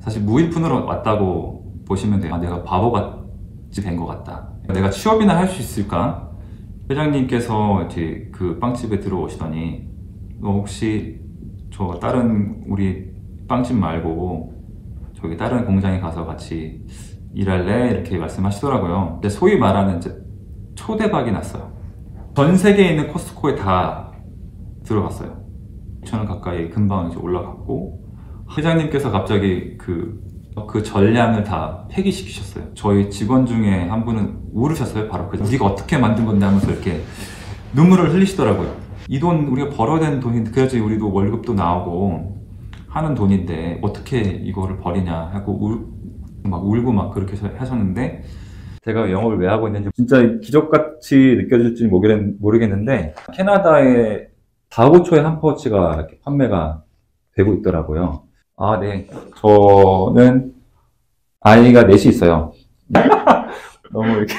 사실 무일푼으로 왔다고 보시면 돼요. 내가 바보같이 된 것 같다. 내가 취업이나 할 수 있을까? 회장님께서 이제 그 빵집에 들어오시더니 너 혹시 저 다른 우리 빵집 말고 저기 다른 공장에 가서 같이 일할래? 이렇게 말씀하시더라고요. 근데 소위 말하는 이제 초대박이 났어요. 전 세계에 있는 코스트코에 다 들어갔어요. 2,000원 가까이 금방 이제 올라갔고, 회장님께서 갑자기 그 전량을 다 폐기시키셨어요. 저희 직원 중에 한 분은 울으셨어요. 바로 우리가 어떻게 만든 건데 하면서 이렇게 눈물을 흘리시더라고요. 이 돈 우리가 벌어야 되는 돈인데, 그래야지 우리도 월급도 나오고 하는 돈인데 어떻게 이거를 버리냐 하고 막 울고 막 그렇게 하셨는데, 제가 영업을 왜 하고 있는지 진짜 기적같이 느껴질지 모르겠는데, 캐나다의 다고초의 한 파우치가 이렇게 판매가 되고 있더라고요. 아, 네. 저는 아이가 넷이 있어요. 너무 이렇게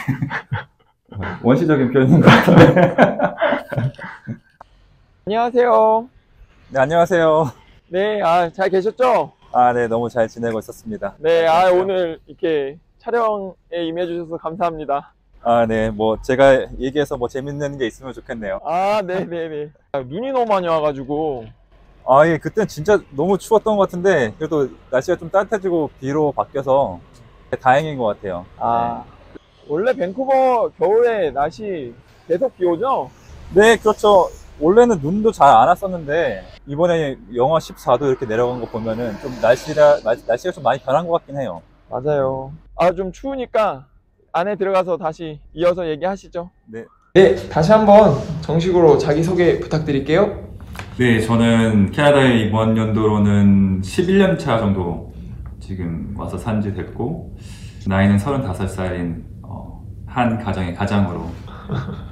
원시적인 표현인 것 같은데. 안녕하세요. 네, 안녕하세요. 네, 잘 계셨죠? 아, 네, 너무 잘 지내고 있었습니다. 네, 오늘 이렇게 촬영에 임해주셔서 감사합니다. 아, 네, 뭐 제가 얘기해서 뭐 재밌는 게 있으면 좋겠네요. 네네네. 눈이 너무 많이 와가지고. 아, 예, 그땐 진짜 너무 추웠던 것 같은데 그래도 날씨가 좀 따뜻해지고 비로 바뀌어서 다행인 것 같아요. 원래 밴쿠버 겨울에 날씨 계속 비 오죠? 네, 그렇죠. 원래는 눈도 잘 안 왔었는데 이번에 영하 14도 이렇게 내려간 거 보면은 좀 날씨가 좀 많이 변한 것 같긴 해요. 맞아요. 좀 추우니까 안에 들어가서 다시 이어서 얘기하시죠. 네. 네, 다시 한번 정식으로 자기소개 부탁드릴게요. 네, 저는 캐나다에 이번 연도로는 11년 차 정도 지금 와서 산지 됐고, 나이는 35살인 한 가정의 가장으로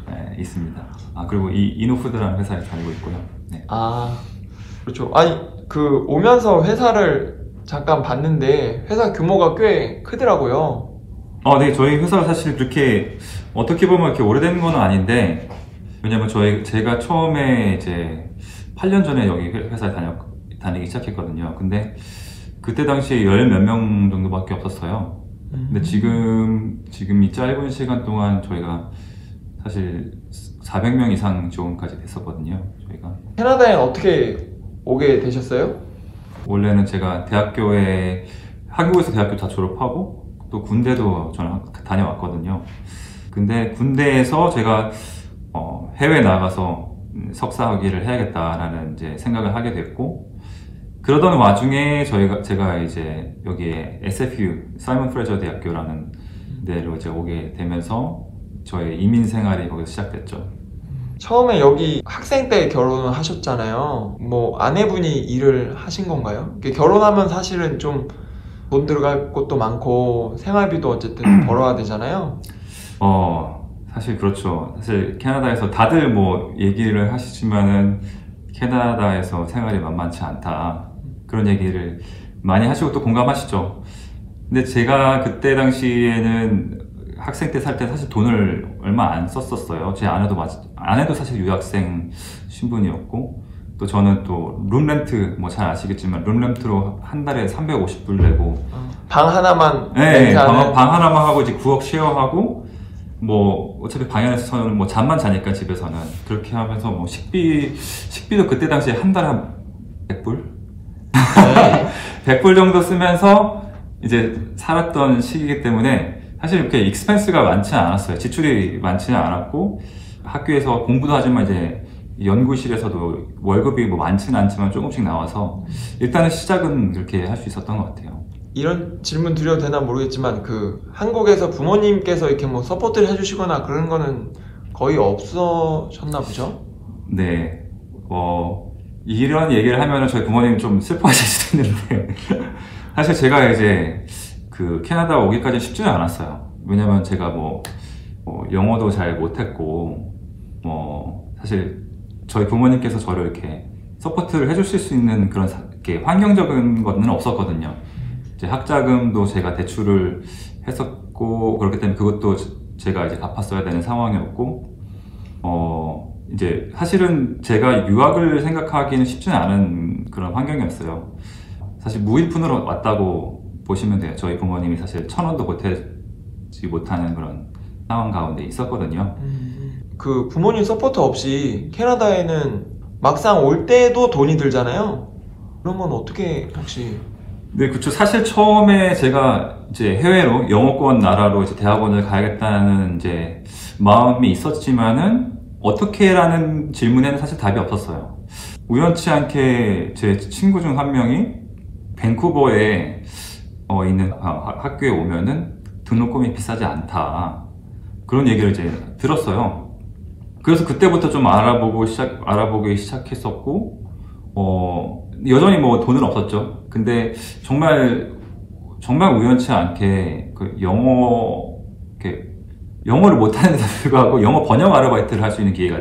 네, 있습니다. 그리고 이 이노푸드라는 회사에 다니고 있고요. 네. 그렇죠. 오면서 회사를 잠깐 봤는데 회사 규모가 꽤 크더라고요. 네, 저희 회사가 사실 그렇게 어떻게 보면 이렇게 오래된 건 아닌데, 왜냐면 제가 처음에 이제 8년 전에 여기 회사에 다니기 시작했거든요. 근데 그때 당시에 10 몇 명 정도밖에 없었어요. 근데 지금 이 짧은 시간 동안 저희가 사실 400명 이상 지원까지 됐었거든요. 저희가. 캐나다에 어떻게 오게 되셨어요? 원래는 제가 한국에서 대학교 다 졸업하고 또 군대도 저는 다녀왔거든요. 근데 군대에서 제가 해외 나가서 석사학위를 해야겠다라는 이제 생각을 하게 됐고, 그러던 와중에 제가 이제 여기에 SFU 사이먼 프레저 대학교라는 데로 이제 오게 되면서 저의 이민 생활이 거기서 시작됐죠. 처음에 여기 학생 때 결혼을 하셨잖아요. 뭐 아내분이 일을 하신 건가요? 결혼하면 사실은 좀 돈 들어갈 곳도 많고 생활비도 어쨌든 벌어야 되잖아요. 사실 그렇죠. 사실 캐나다에서 다들 뭐 얘기를 하시지만은 캐나다에서 생활이 만만치 않다, 그런 얘기를 많이 하시고 또 공감하시죠. 근데 제가 그때 당시에는 학생 때 살 때 사실 돈을 얼마 안 썼었어요. 제 아내도 사실 유학생 신분이었고, 또 저는 또 룸렌트, 뭐 잘 아시겠지만 룸렌트로 한 달에 350불 내고 방 하나만. 네, 방 하나만 하고 이제 9억 쉐어하고, 뭐 어차피 방 안에서는 뭐 잠만 자니까 집에서는 그렇게 하면서 뭐 식비도 그때 당시에 한 달에 한 100불? 100불 정도 쓰면서 이제 살았던 시기이기 때문에 사실 이렇게 익스펜스가 많지 않았어요. 지출이 많지는 않았고, 학교에서 공부도 하지만 이제 연구실에서도 월급이 뭐 많지는 않지만 조금씩 나와서 일단은 시작은 그렇게 할 수 있었던 것 같아요. 이런 질문 드려도 되나 모르겠지만 한국에서 부모님께서 이렇게 뭐 서포트를 해주시거나 그런 거는 거의 없으셨나 보죠? 네, 이런 얘기를 하면 저희 부모님 좀 슬퍼하실 수도 있는데 사실 제가 이제 캐나다 오기까지 쉽지는 않았어요. 왜냐면 제가 영어도 잘 못했고, 사실 저희 부모님께서 저를 이렇게 서포트를 해주실 수 있는 그런 이렇게 환경적인 거는 없었거든요. 이제 학자금도 제가 대출을 했었고, 그렇기 때문에 그것도 제가 이제 갚았어야 되는 상황이었고, 이제 사실은 제가 유학을 생각하기는 쉽지는 않은 그런 환경이었어요. 사실 무일푼으로 왔다고 보시면 돼요. 저희 부모님이 사실 1,000원도 보태지 못하는 그런 상황 가운데 있었거든요. 그 부모님 서포트 없이 캐나다에는 막상 올 때도 돈이 들잖아요. 그런 건 어떻게 혹시? 네, 그쵸. 사실 처음에 제가 이제 해외로 영어권 나라로 이제 대학원을 가야겠다는 이제 마음이 있었지만은 어떻게라는 질문에는 사실 답이 없었어요. 우연치 않게 제 친구 중 한 명이 밴쿠버에 있는 학교에 오면은 등록금이 비싸지 않다. 그런 얘기를 이제 들었어요. 그래서 그때부터 좀 알아보기 시작했었고, 여전히 뭐 돈은 없었죠. 근데 정말 우연치 않게 그 영어를 못하는데도 불구하고 영어 번역 아르바이트를 할 수 있는 기회가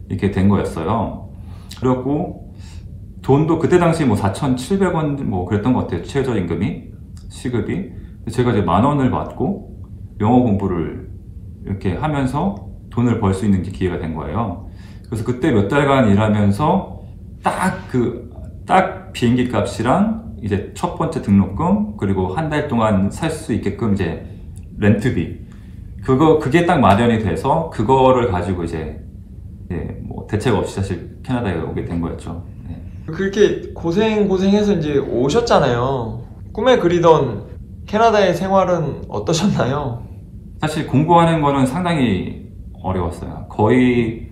이렇게 된 거였어요. 그래갖고 돈도 그때 당시 뭐 4,700원 뭐 그랬던 것 같아요. 최저임금이, 시급이. 제가 이제 10,000원을 받고 영어 공부를 이렇게 하면서 돈을 벌 수 있는 기회가 된 거예요. 그래서 그때 몇 달간 일하면서 딱 비행기 값이랑 이제 첫 번째 등록금, 그리고 한 달 동안 살 수 있게끔 이제 렌트비, 그게 딱 마련이 돼서 그거를 가지고 이제 뭐 대책 없이 사실 캐나다에 오게 된 거였죠. 네. 그렇게 고생해서 이제 오셨잖아요. 꿈에 그리던 캐나다의 생활은 어떠셨나요? 사실 공부하는 거는 상당히 어려웠어요. 거의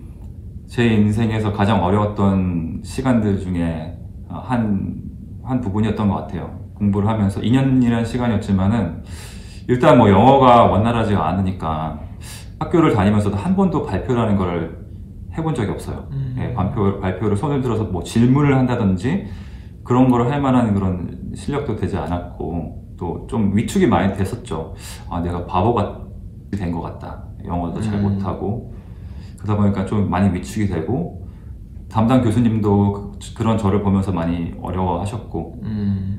제 인생에서 가장 어려웠던 시간들 중에 한 부분이었던 것 같아요. 공부를 하면서 2년이라는 시간이었지만은 일단 뭐 영어가 원활하지가 않으니까 학교를 다니면서도 한 번도 발표라는 걸 해본 적이 없어요. 예, 발표를 손을 들어서 뭐 질문을 한다든지 그런 걸 할 만한 그런 실력도 되지 않았고, 또 좀 위축이 많이 됐었죠. 내가 바보가 된 것 같다. 영어도 잘 못하고. 그러다 보니까 좀 많이 위축이 되고, 담당 교수님도 그런 저를 보면서 많이 어려워하셨고,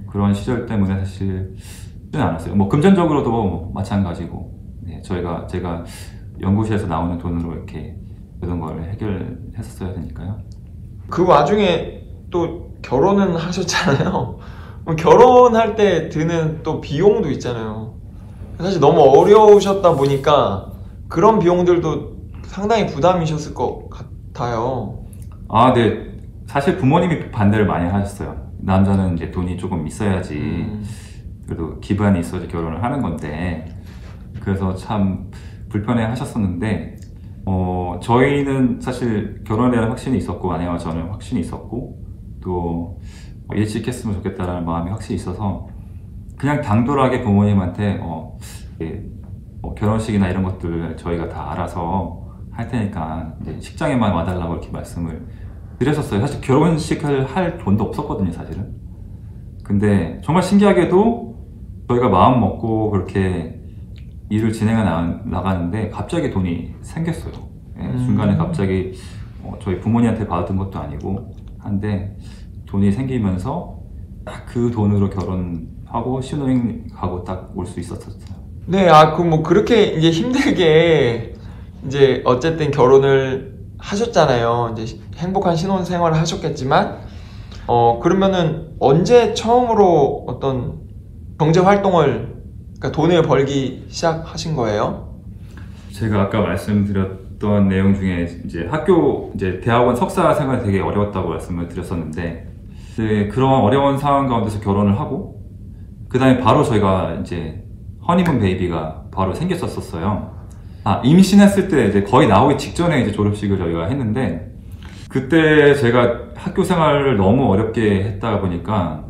그런 시절 때문에 사실 쉽지는 않았어요. 뭐 금전적으로도 뭐 마찬가지고, 네, 제가 연구실에서 나오는 돈으로 이렇게 모든 걸 해결했었어야 되니까요. 그 와중에 또 결혼은 하셨잖아요. 그럼 결혼할 때 드는 또 비용도 있잖아요. 사실 너무 어려우셨다 보니까 그런 비용들도 상당히 부담이셨을 것 같아요. 네. 사실 부모님이 반대를 많이 하셨어요. 남자는 이제 돈이 조금 있어야지, 그래도 기반이 있어야지 결혼을 하는 건데, 그래서 참 불편해 하셨었는데, 저희는 사실 결혼에 대한 확신이 있었고, 아내와 저는 확신이 있었고, 또 일찍했으면 좋겠다라는 마음이 확실히 있어서 그냥 당돌하게 부모님한테 결혼식이나 이런 것들 저희가 다 알아서 할 테니까 이제 식장에만 와달라고 이렇게 말씀을 드렸었어요. 사실 결혼식을 할 돈도 없었거든요, 사실은. 근데 정말 신기하게도 저희가 마음 먹고 그렇게 일을 진행해 나가는데 갑자기 돈이 생겼어요. 중간에 갑자기 저희 부모님한테 받은 것도 아니고 한데 돈이 생기면서 딱 그 돈으로 결혼하고 신혼여행 가고 딱 올 수 있었어요. 네, 뭐 그렇게 이제 힘들게 이제 어쨌든 결혼을 하셨잖아요. 이제 행복한 신혼 생활을 하셨겠지만, 그러면은 언제 처음으로 어떤 경제 활동을, 그러니까 돈을 벌기 시작하신 거예요? 제가 아까 말씀드렸던 내용 중에 이제 대학원 석사 생활이 되게 어려웠다고 말씀을 드렸었는데, 그런 어려운 상황 가운데서 결혼을 하고, 그 다음에 바로 저희가 이제 허니문 베이비가 바로 생겼었어요. 임신했을 때 이제 거의 나오기 직전에 이제 졸업식을 저희가 했는데, 그때 제가 학교 생활을 너무 어렵게 했다 보니까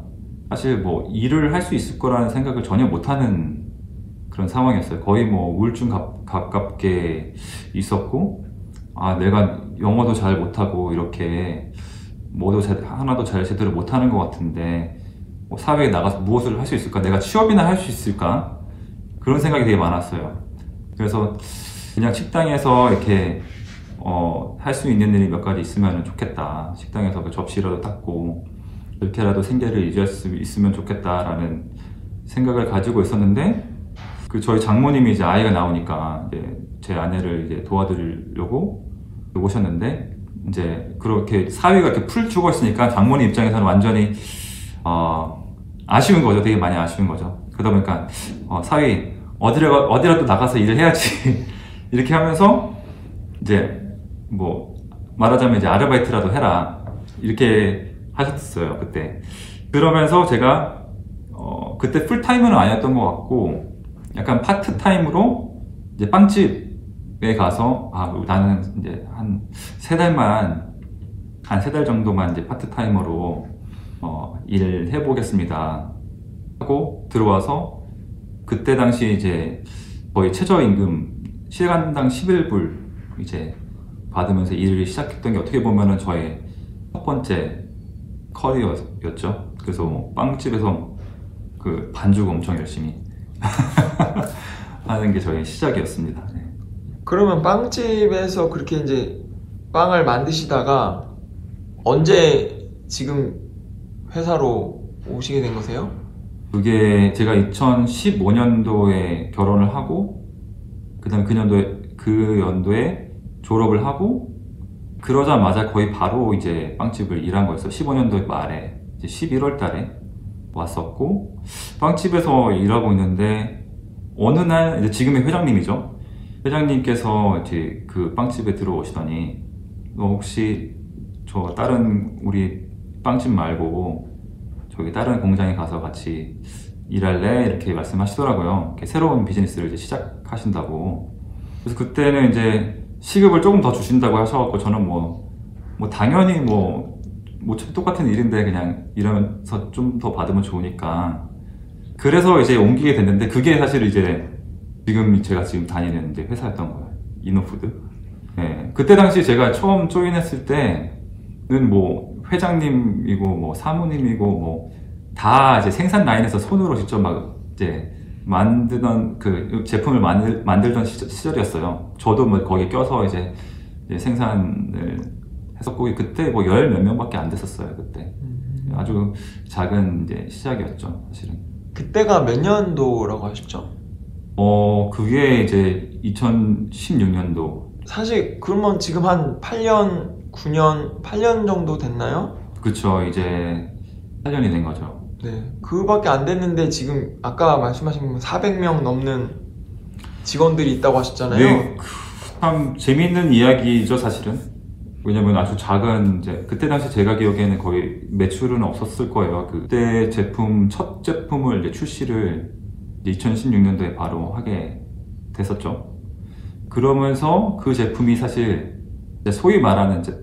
사실 뭐 일을 할 수 있을 거라는 생각을 전혀 못하는 그런 상황이었어요. 거의 뭐 우울증 가깝게 있었고, 내가 영어도 잘 못하고 이렇게 하나도 잘 제대로 못하는 것 같은데 뭐 사회에 나가서 무엇을 할 수 있을까? 내가 취업이나 할 수 있을까? 그런 생각이 되게 많았어요. 그래서 그냥 식당에서 이렇게 할 수 있는 일이 몇 가지 있으면 좋겠다. 식당에서 그 접시라도 닦고 이렇게라도 생계를 유지할 수 있으면 좋겠다라는 생각을 가지고 있었는데, 저희 장모님이 이제 아이가 나오니까 이제 제 아내를 이제 도와드리려고 오셨는데, 이제 그렇게 사위가 이렇게 풀 죽어 있으니까 장모님 입장에서는 완전히 아쉬운 거죠. 되게 많이 아쉬운 거죠. 그러다 보니까 사위 어디라도 나가서 일을 해야지 이렇게 하면서 이제 뭐 말하자면 이제 아르바이트라도 해라 이렇게 하셨어요 그때. 그러면서 제가 그때 풀타임은 아니었던 것 같고 약간 파트타임으로 이제 빵집에 가서 나는 이제 한 3달만 한 3달 정도만 이제 파트타임으로 일을 해보겠습니다 하고 들어와서 그때 당시 이제 거의 최저임금 시간당 11불 이제 받으면서 일을 시작했던 게 어떻게 보면은 저의 첫 번째 커리어였죠. 그래서 뭐 빵집에서 그 반죽 엄청 열심히 하는 게 저의 시작이었습니다. 네. 그러면 빵집에서 그렇게 이제 빵을 만드시다가 언제 지금 회사로 오시게 된 거세요? 그게 제가 2015년도에 결혼을 하고 그다음 그 연도에 졸업을 하고 그러자마자 거의 바로 이제 빵집을 일한 거였어요. 15년도 말에 이제 11월 달에 왔었고 빵집에서 일하고 있는데 어느 날 이제 지금의 회장님이죠. 회장님께서 이제 그 빵집에 들어오시더니 너 혹시 저 다른 우리 빵집 말고 저기 다른 공장에 가서 같이 일할래? 이렇게 말씀하시더라고요. 이렇게 새로운 비즈니스를 이제 시작하신다고. 그래서 그때는 이제 시급을 조금 더 주신다고 하셔갖고 저는 뭐 당연히 뭐 똑같은 일인데 그냥 이러면서 좀 더 받으면 좋으니까 그래서 이제 옮기게 됐는데 그게 사실 이제 지금 제가 지금 다니는 이제 회사였던 거예요. 이노푸드. 네. 그때 당시 제가 처음 조인했을 때는 뭐 회장님이고 뭐 사모님이고 뭐 다 이제 생산 라인에서 손으로 직접 막 이제 만드던 그 제품을 만들던 시절이었어요. 저도 뭐 거기 껴서 이제 생산을 했었고 그때 뭐 열 몇 명밖에 안 됐었어요. 그때 아주 작은 이제 시작이었죠, 사실은. 그때가 몇 년도라고 하셨죠? 그게 이제 2016년도. 사실 그러면 지금 한 8년, 9년, 8년 정도 됐나요? 그쵸, 이제 8년이 된 거죠. 네, 그밖에 안 됐는데 지금 아까 말씀하신 400명 넘는 직원들이 있다고 하셨잖아요. 네, 참 재미있는 이야기죠, 사실은. 왜냐면 아주 작은 이제 그때 당시 제가 기억에는 거의 매출은 없었을 거예요. 그때 첫 제품을 이제 출시를 2016년도에 바로 하게 됐었죠. 그러면서 그 제품이 사실 이제 소위 말하는 이제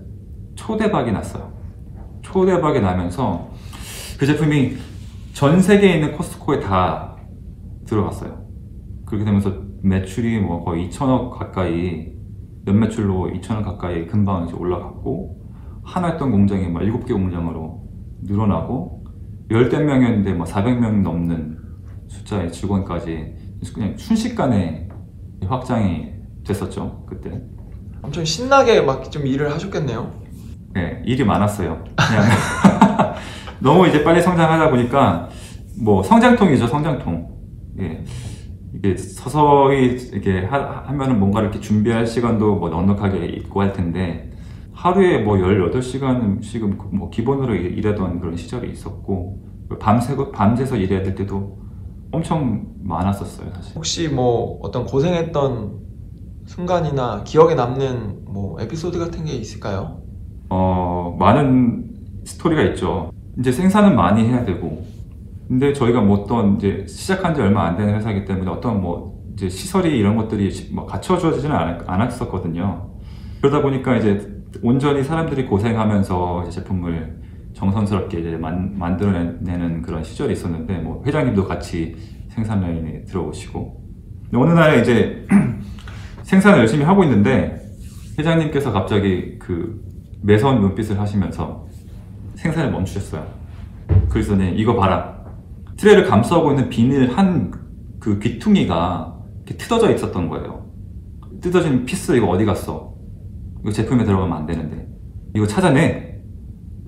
초대박이 났어요. 초대박이 나면서 그 제품이 전 세계에 있는 코스트코에 다 들어갔어요. 그렇게 되면서 매출이 뭐 거의 2천억 가까이 연매출로 2천억 가까이 금방 이제 올라갔고 하나 했던 공장이 막 7개 공장으로 늘어나고 10명이었는데 뭐 400명 넘는 숫자의 직원까지 그냥 순식간에 확장이 됐었죠. 그때 엄청 신나게 막 좀 일을 하셨겠네요. 네, 일이 많았어요. 그냥 너무 이제 빨리 성장하다 보니까 뭐 성장통이죠, 성장통. 예. 이게 서서히 이렇게 하면은 뭔가 이렇게 준비할 시간도 뭐 넉넉하게 있고 할 텐데 하루에 뭐 18시간씩은 뭐 기본으로 일하던 그런 시절이 있었고 밤새서 일해야 될 때도 엄청 많았었어요, 사실. 혹시 뭐 어떤 고생했던 순간이나 기억에 남는 뭐 에피소드 같은 게 있을까요? 많은 스토리가 있죠. 이제 생산은 많이 해야 되고 근데 저희가 뭐 어떤 이제 시작한 지 얼마 안 되는 회사이기 때문에 어떤 뭐 이제 시설이 이런 것들이 뭐 갖춰주지는 않았었거든요. 그러다 보니까 이제 온전히 사람들이 고생하면서 이제 제품을 정성스럽게 이제 만들어내는 그런 시절이 있었는데 뭐 회장님도 같이 생산 라인에 들어오시고 어느 날에 이제 생산을 열심히 하고 있는데 회장님께서 갑자기 그 매서운 눈빛을 하시면서 생산을 멈추셨어요. 그래서 이거 봐라. 트레이를 감싸고 있는 비닐 한 그 귀퉁이가 이렇게 뜯어져 있었던 거예요. 뜯어진 피스 이거 어디 갔어? 이거 제품에 들어가면 안 되는데 이거 찾아내.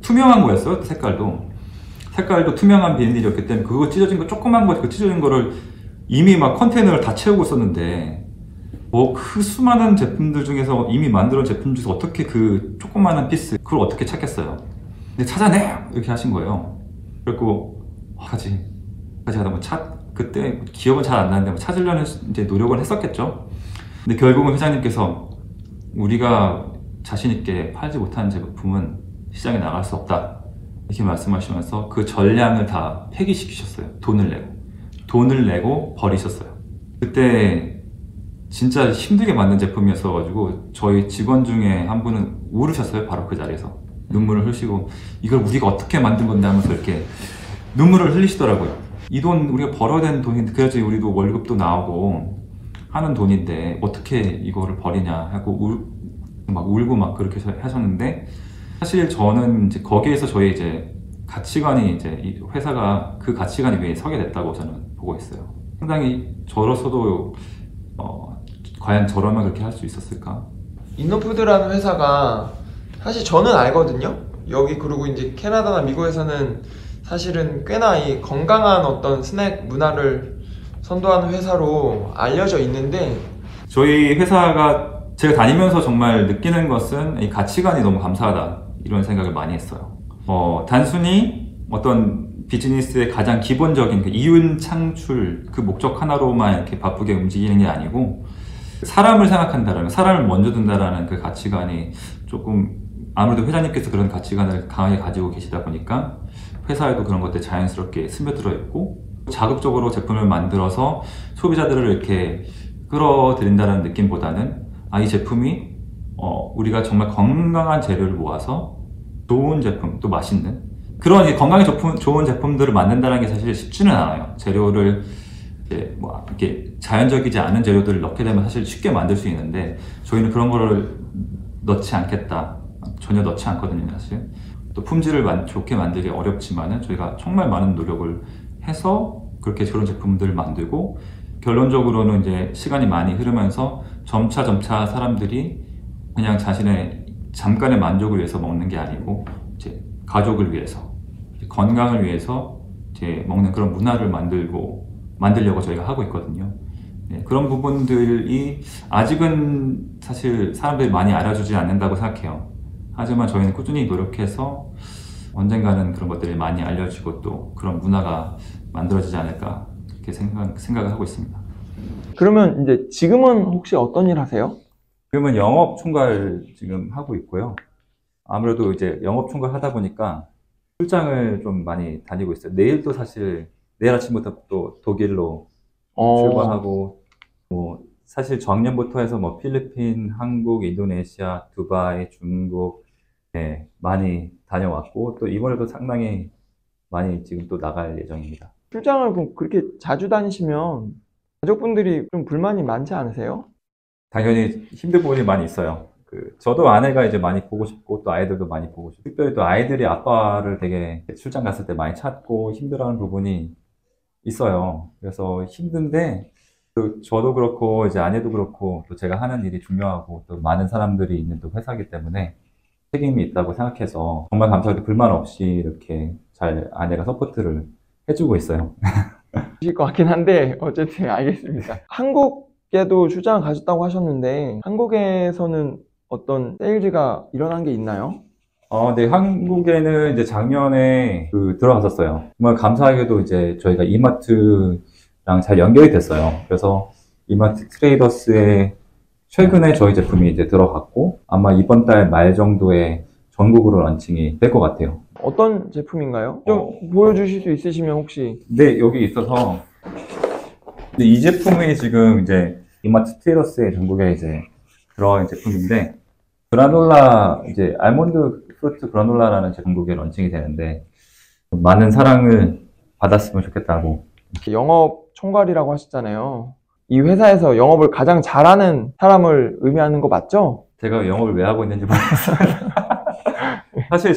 투명한 거였어요. 색깔도 투명한 비닐이었기 때문에 그거 찢어진 거 조그만 거 그 찢어진 거를 이미 막 컨테이너를 다 채우고 있었는데 뭐 그 수많은 제품들 중에서 이미 만들어진 제품 중에서 어떻게 그 조그마한 피스 그걸 어떻게 찾겠어요? 근데 찾아내! 이렇게 하신 거예요. 그리고 까지 하다 그때 기억은 잘 안 나는데 찾으려는 이제 노력을 했었겠죠. 근데 결국은 회장님께서 우리가 자신 있게 팔지 못하는 제품은 시장에 나갈 수 없다 이렇게 말씀하시면서 그 전량을 다 폐기시키셨어요. 돈을 내고 버리셨어요. 그때 진짜 힘들게 만든 제품이었어가지고 저희 직원 중에 한 분은 울으셨어요. 바로 그 자리에서 눈물을 흘리시고 이걸 우리가 어떻게 만든 건데 하면서 이렇게 눈물을 흘리시더라고요. 이 돈 우리가 벌어야 되는 돈인데 그래야지 우리도 월급도 나오고 하는 돈인데 어떻게 이거를 버리냐 하고 울고 막 그렇게 하셨는데 사실 저는 이제 거기에서 저희 이제 가치관이 이제 이 회사가 그 가치관 위에 서게 됐다고 저는 보고 있어요. 상당히 저로서도 과연 저라면 그렇게 할 수 있었을까? 인노푸드라는 회사가 사실 저는 알거든요. 여기 그리고 이제 캐나다나 미국에서는 사실은 꽤나 이 건강한 어떤 스낵 문화를 선도하는 회사로 알려져 있는데 저희 회사가 제가 다니면서 정말 느끼는 것은 이 가치관이 너무 감사하다 이런 생각을 많이 했어요. 단순히 어떤 비즈니스의 가장 기본적인 그 이윤 창출 그 목적 하나로만 이렇게 바쁘게 움직이는 게 아니고 사람을 생각한다라는 사람을 먼저 둔다라는 그 가치관이 조금 아무래도 회장님께서 그런 가치관을 강하게 가지고 계시다 보니까 회사에도 그런 것들이 자연스럽게 스며들어 있고 자극적으로 제품을 만들어서 소비자들을 이렇게 끌어들인다는 느낌보다는 이 제품이 우리가 정말 건강한 재료를 모아서 좋은 제품, 또 맛있는 그런 건강에 좋은 제품들을 만든다는 게 사실 쉽지는 않아요. 재료를 이렇게 자연적이지 않은 재료들을 넣게 되면 사실 쉽게 만들 수 있는데 저희는 그런 거를 넣지 않겠다. 전혀 넣지 않거든요, 사실. 또 품질을 좋게 만들기 어렵지만은 저희가 정말 많은 노력을 해서 그렇게 그런 제품들을 만들고 결론적으로는 이제 시간이 많이 흐르면서 점차 사람들이 그냥 자신의 잠깐의 만족을 위해서 먹는 게 아니고 이제 가족을 위해서 건강을 위해서 이제 먹는 그런 문화를 만들려고 저희가 하고 있거든요. 네, 그런 부분들이 아직은 사실 사람들이 많이 알아주지 않는다고 생각해요. 하지만 저희는 꾸준히 노력해서 언젠가는 그런 것들이 많이 알려지고 또 그런 문화가 만들어지지 않을까 그렇게 생각을 하고 있습니다. 그러면 이제 지금은 혹시 어떤 일 하세요? 지금은 영업 총괄 지금 하고 있고요. 아무래도 이제 영업 총괄 하다 보니까 출장을 좀 많이 다니고 있어요. 내일도 사실 내일 아침부터 또 독일로 출발하고 사실 작년부터 해서 필리핀, 한국, 인도네시아, 두바이, 중국 많이 다녀왔고 또 이번에도 상당히 많이 지금 또 나갈 예정입니다. 출장을 그렇게 자주 다니시면 가족분들이 좀 불만이 많지 않으세요? 당연히 힘든 부분이 많이 있어요. 저도 아내가 이제 많이 보고 싶고 또 아이들도 많이 보고 싶고 특별히 또 아이들이 아빠를 되게 출장 갔을 때 많이 찾고 힘들어하는 부분이 있어요. 그래서 힘든데 저도 그렇고 이제 아내도 그렇고 또 제가 하는 일이 중요하고 또 많은 사람들이 있는 또 회사이기 때문에 책임이 있다고 생각해서 정말 감사하게 불만 없이 이렇게 잘 아내가 서포트를 해주고 있어요. 주실 것 같긴 한데 어쨌든 알겠습니다. 한국에도 출장 가셨다고 하셨는데 한국에서는 어떤 세일즈가 일어난 게 있나요? 네, 한국에는 이제 작년에 들어갔었어요. 정말 감사하게도 이제 저희가 이마트랑 잘 연결이 됐어요. 그래서 이마트 트레이더스에 최근에 저희 제품이 이제 들어갔고 아마 이번 달 말 정도에 전국으로 런칭이 될 것 같아요. 어떤 제품인가요? 좀 보여주실 수 있으시면 혹시? 네, 여기 있어서 이 제품이 지금 이제 이마트 트레이더스에 전국에 이제 들어간 제품인데 그라놀라 이제 알몬드 프루트 그라놀라라는 전국에 런칭이 되는데 많은 사랑을 받았으면 좋겠다고. 영업 총괄이라고 하셨잖아요. 이 회사에서 영업을 가장 잘하는 사람을 의미하는 거 맞죠? 제가 영업을 왜 하고 있는지 모르겠어요. 사실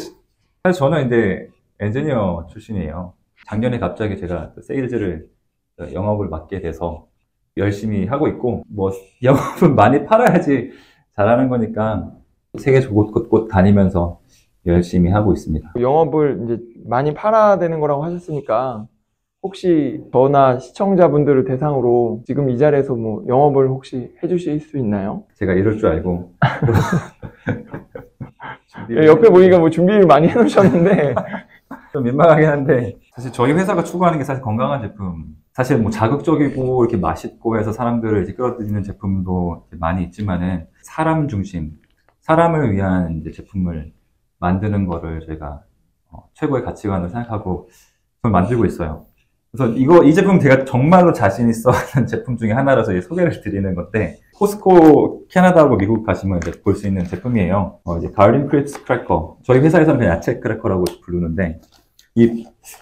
저는 이제 엔지니어 출신이에요. 작년에 갑자기 제가 세일즈를 영업을 맡게 돼서 열심히 하고 있고 영업은 많이 팔아야지 잘하는 거니까 세계 곳곳 다니면서 열심히 하고 있습니다. 영업을 이제 많이 팔아야 되는 거라고 하셨으니까 혹시 저나 시청자분들을 대상으로 지금 이 자리에서 영업을 혹시 해주실 수 있나요? 제가 이럴 줄 알고 옆에 보니까 준비를 많이 해놓으셨는데 좀 민망하긴 한데 사실 저희 회사가 추구하는 게 사실 건강한 제품. 사실 뭐 자극적이고 이렇게 맛있고 해서 사람들을 이제 끌어들이는 제품도 많이 있지만은 사람 중심, 사람을 위한 이제 제품을 만드는 거를 저희가 최고의 가치관으로 생각하고 그걸 만들고 있어요. 그래서 이 제품 제가 정말로 자신 있어 하는 제품 중에 하나라서 소개를 드리는 건데, 코스코 캐나다하고 미국 가시면 이제 볼 수 있는 제품이에요. 이제 가을린 크리스 크래커. 저희 회사에서는 그냥 야채 크래커라고 부르는데,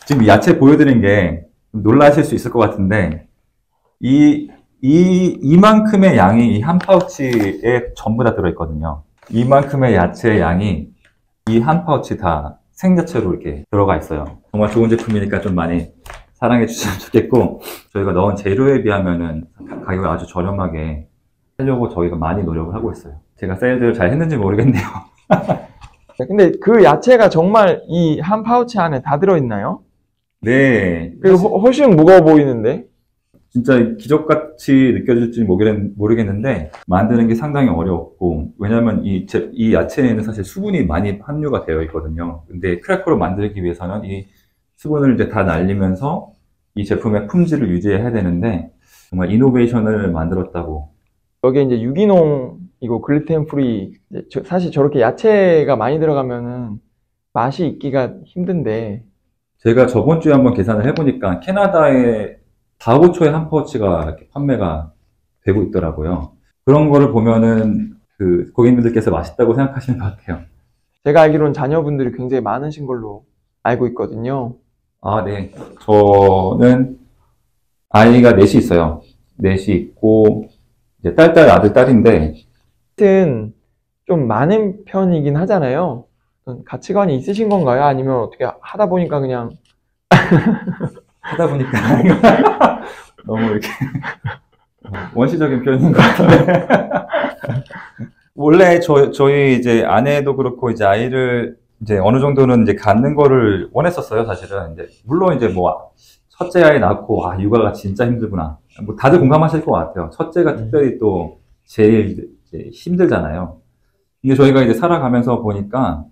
지금 야채 보여드린 게 놀라실 수 있을 것 같은데, 이만큼의 양이 이 한 파우치에 전부 다 들어있거든요. 이만큼의 야채의 양이 이 한 파우치 다 생야채로 이렇게 들어가 있어요. 정말 좋은 제품이니까 좀 많이 사랑해 주시면 좋겠고, 저희가 넣은 재료에 비하면은 가격을 아주 저렴하게 하려고 저희가 많이 노력을 하고 있어요. 제가 세일즈를 잘 했는지 모르겠네요. 근데 그 야채가 정말 이 한 파우치 안에 다 들어있나요? 네. 그리고 훨씬 무거워 보이는데? 진짜 기적같이 느껴질지 모르겠는데, 만드는 게 상당히 어려웠고, 왜냐면 이 야채에는 사실 수분이 많이 함유가 되어 있거든요. 근데 크래커로 만들기 위해서는 이 수분을 이제 다 날리면서 이 제품의 품질을 유지해야 되는데, 정말 이노베이션을 만들었다고. 여기에 이제 유기농이고 글루텐 프리, 사실 저렇게 야채가 많이 들어가면은 맛이 있기가 힘든데. 제가 저번 주에 한번 계산을 해보니까 캐나다에 4, 5초에 한 파우치가 이렇게 판매가 되고 있더라고요. 그런 거를 보면은 그 고객님들께서 맛있다고 생각하시는 것 같아요. 제가 알기로는 자녀분들이 굉장히 많으신 걸로 알고 있거든요. 아, 네. 저는 아이가 넷이 있어요. 넷이 있고, 이제 아들, 딸인데. 하여튼 좀 많은 편이긴 하잖아요. 가치관이 있으신 건가요? 아니면 어떻게 하다 보니까 그냥 하다 보니까 너무 이렇게 원시적인 표현인 것 같은데. 원래 저희 이제 아내도 그렇고 이제 아이를 이제 어느 정도는 이제 갖는 거를 원했었어요, 사실은. 이제 물론 이제 뭐 첫째 아이 낳고 육아가 진짜 힘들구나. 뭐 다들 공감하실 것 같아요. 첫째가 특별히 또 제일 이제 힘들잖아요. 근데 저희가 이제 살아가면서 보니까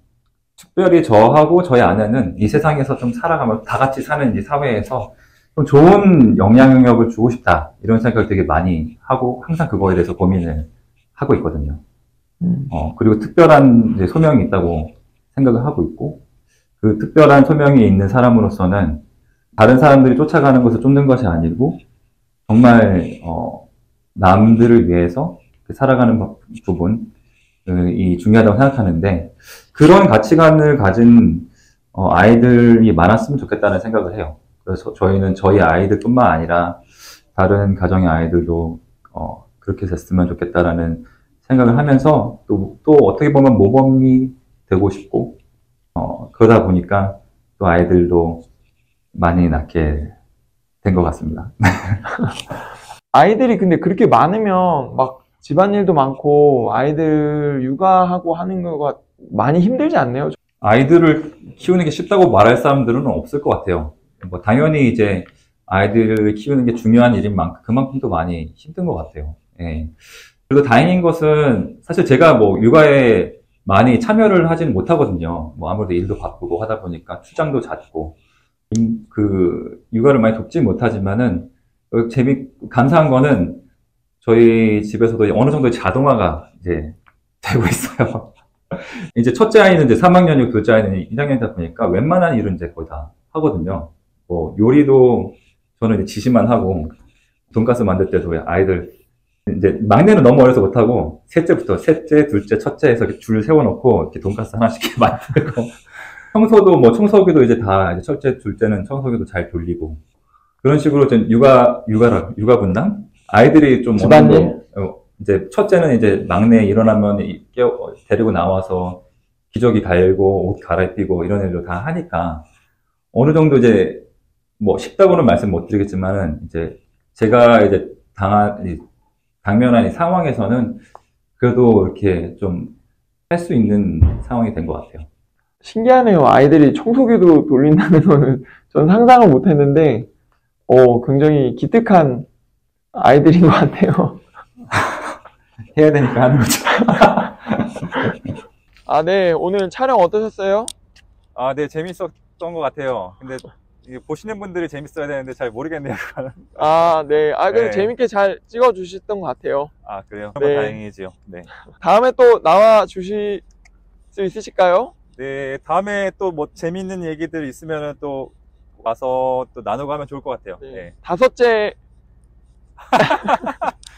특별히 저하고 저희 아내는 이 세상에서 좀 살아가면서 다 같이 사는 이 사회에서 좀 좋은 영향력을 주고 싶다. 이런 생각을 되게 많이 하고 항상 그거에 대해서 고민을 하고 있거든요. 그리고 특별한 이제 소명이 있다고 생각을 하고 있고, 그 특별한 소명이 있는 사람으로서는 다른 사람들이 쫓아가는 것을 쫓는 것이 아니고, 정말, 남들을 위해서 살아가는 부분이 중요하다고 생각하는데, 그런 가치관을 가진 아이들이 많았으면 좋겠다는 생각을 해요. 그래서 저희는 저희 아이들뿐만 아니라 다른 가정의 아이들도 그렇게 됐으면 좋겠다라는 생각을 하면서 또 어떻게 보면 모범이 되고 싶고 그러다 보니까 또 아이들도 많이 낳게 된 것 같습니다. 아이들이 근데 그렇게 많으면 막 집안일도 많고 아이들 육아하고 하는 거가 많이 힘들지 않나요? 아이들을 키우는 게 쉽다고 말할 사람들은 없을 것 같아요. 뭐 당연히 이제 아이들을 키우는 게 중요한 일인 만큼 그만큼 또 많이 힘든 것 같아요. 예. 그리고 다행인 것은 사실 제가 뭐 육아에 많이 참여를 하지는 못하거든요. 뭐 아무래도 일도 바쁘고 하다 보니까 출장도 잦고 그 육아를 많이 돕지 못하지만은 감사한 거는 저희 집에서도 어느 정도 자동화가 이제 되고 있어요. 이제 첫째 아이는 이제 3학년이고 둘째 아이는 1학년이다 보니까 웬만한 일은 이제 거의 다 하거든요. 뭐 요리도 저는 이제 지시만 하고 돈가스 만들 때도 아이들 이제 막내는 너무 어려서 못하고 셋째, 둘째, 첫째에서 이렇게 줄 세워놓고 이렇게 돈가스 하나씩 만들고 청소도 뭐 청소기도 이제 다 이제 첫째, 둘째는 청소기도 잘 돌리고 그런 식으로 좀 육아 분담 아이들이 좀 집안일? 이제 첫째는 이제 막내 일어나면 데리고 나와서 기저귀 갈고 옷 갈아입히고 이런 일도 다 하니까 어느 정도 이제 뭐 쉽다고는 말씀 못 드리겠지만은 이제 제가 이제 당면한 이 상황에서는 그래도 이렇게 좀 할 수 있는 상황이 된 것 같아요. 신기하네요. 아이들이 청소기도 돌린다는 거는 전 상상을 못 했는데, 굉장히 기특한 아이들인 것 같아요. 해야 되니까 하는 거죠. 네. 오늘 촬영 어떠셨어요? 네, 재밌었던 것 같아요. 근데 이게 보시는 분들이 재밌어야 되는데 잘 모르겠네요. 아, 네. 아, 그래도 네. 재밌게 잘 찍어주셨던 것 같아요. 아, 그래요? 네. 다행이지요. 네. 다음에 또 나와 주실 수 있으실까요? 네, 다음에 또 뭐 재밌는 얘기들 있으면은 또 와서 또 나누고 하면 좋을 것 같아요. 네. 네. 다섯째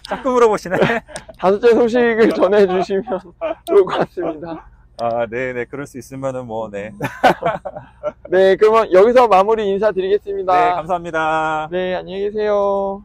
자꾸 물어보시네. 소식을 전해주시면 좋을 것 같습니다. 아, 네네. 그럴 수 있으면은 뭐, 네. 네, 그러면 여기서 마무리 인사드리겠습니다. 네, 감사합니다. 네, 안녕히 계세요.